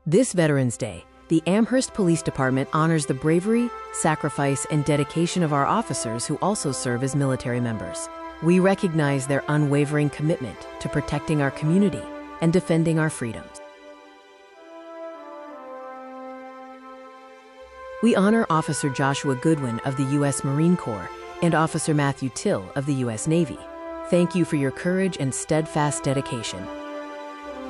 This Veterans Day, the Amherst Police Department honors the bravery, sacrifice, and dedication of our officers who also serve as military members. We recognize their unwavering commitment to protecting our community and defending our freedoms. We honor Officer Joshua Goodwin of the U.S. Marine Corps and Officer Matthew Till of the U.S. Navy. Thank you for your courage and steadfast dedication.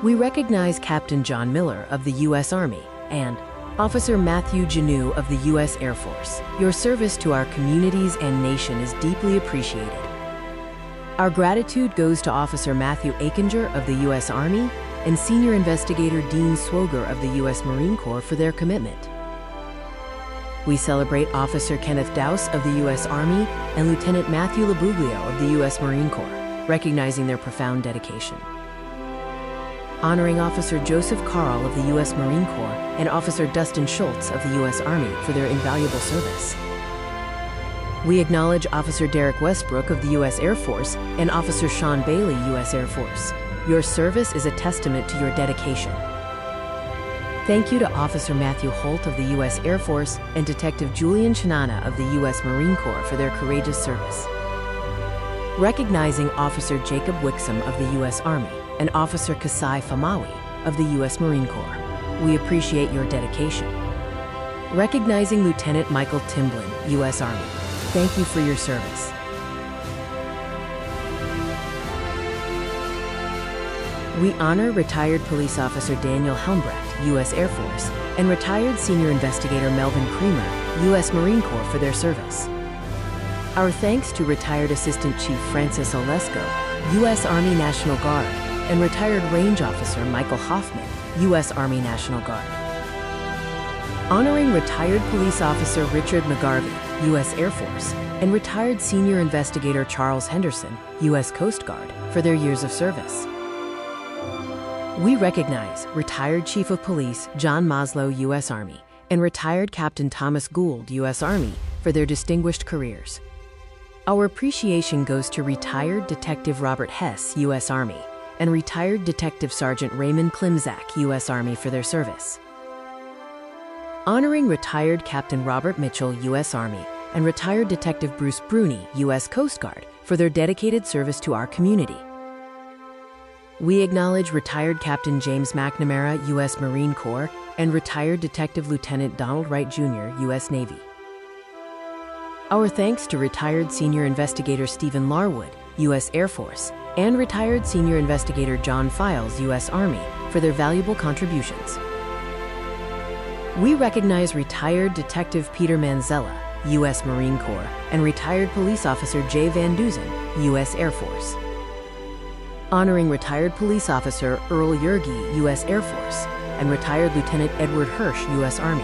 We recognize Captain John Miller of the U.S. Army and Officer Matthew Janu of the U.S. Air Force. Your service to our communities and nation is deeply appreciated. Our gratitude goes to Officer Matthew Aikinger of the U.S. Army and Senior Investigator Dean Swoger of the U.S. Marine Corps for their commitment. We celebrate Officer Kenneth Dowse of the U.S. Army and Lieutenant Matthew Labuglio of the U.S. Marine Corps, recognizing their profound dedication. Honoring Officer Joseph Carl of the U.S. Marine Corps and Officer Dustin Schultz of the U.S. Army for their invaluable service. We acknowledge Officer Derek Westbrook of the U.S. Air Force and Officer Sean Bailey, U.S. Air Force. Your service is a testament to your dedication. Thank you to Officer Matthew Holt of the U.S. Air Force and Detective Julian Chinana of the U.S. Marine Corps for their courageous service. Recognizing Officer Jacob Wixom of the U.S. Army and Officer Kasai Famawi of the U.S. Marine Corps. We appreciate your dedication. Recognizing Lieutenant Michael Timblin, U.S. Army. Thank you for your service. We honor retired Police Officer Daniel Helmbrecht, U.S. Air Force, and retired Senior Investigator Melvin Creamer, U.S. Marine Corps for their service. Our thanks to retired Assistant Chief Francis Olesko, U.S. Army National Guard, and retired Range Officer Michael Hoffman, U.S. Army National Guard. Honoring retired Police Officer Richard McGarvey, U.S. Air Force, and retired Senior Investigator Charles Henderson, U.S. Coast Guard, for their years of service. We recognize retired Chief of Police John Maslow, U.S. Army, and retired Captain Thomas Gould, U.S. Army, for their distinguished careers. Our appreciation goes to retired Detective Robert Hess, U.S. Army, and retired Detective Sergeant Raymond Klimzak, U.S. Army, for their service. Honoring retired Captain Robert Mitchell, U.S. Army, and retired Detective Bruce Bruni, U.S. Coast Guard, for their dedicated service to our community. We acknowledge retired Captain James McNamara, U.S. Marine Corps, and retired Detective Lieutenant Donald Wright, Jr., U.S. Navy. Our thanks to retired Senior Investigator Stephen Larwood, U.S. Air Force, and retired Senior Investigator John Files, U.S. Army, for their valuable contributions. We recognize retired Detective Peter Manzella, U.S. Marine Corps, and retired Police Officer Jay Van Duzen, U.S. Air Force. Honoring retired Police Officer Earl Yergi, U.S. Air Force, and retired Lieutenant Edward Hirsch, U.S. Army.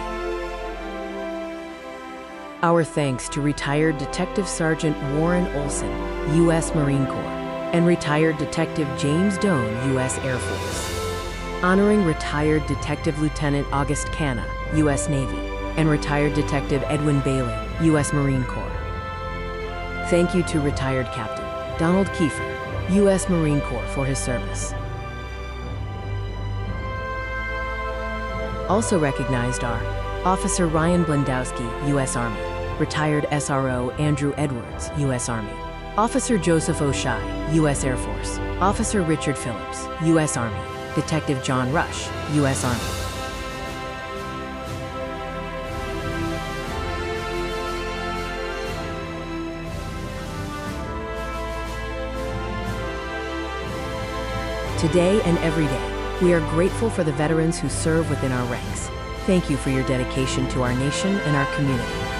Our thanks to retired Detective Sergeant Warren Olson, U.S. Marine Corps, and retired Detective James Doan, U.S. Air Force. Honoring retired Detective Lieutenant August Canna, U.S. Navy, and retired Detective Edwin Bailey, U.S. Marine Corps. Thank you to retired Captain Donald Kiefer, U.S. Marine Corps, for his service. Also recognized are Officer Ryan Blendowski, U.S. Army, retired SRO Andrew Edwards, U.S. Army, Officer Joseph O'Shea, U.S. Air Force, Officer Richard Phillips, U.S. Army, Detective John Rush, U.S. Army. Today and every day, we are grateful for the veterans who serve within our ranks. Thank you for your dedication to our nation and our community.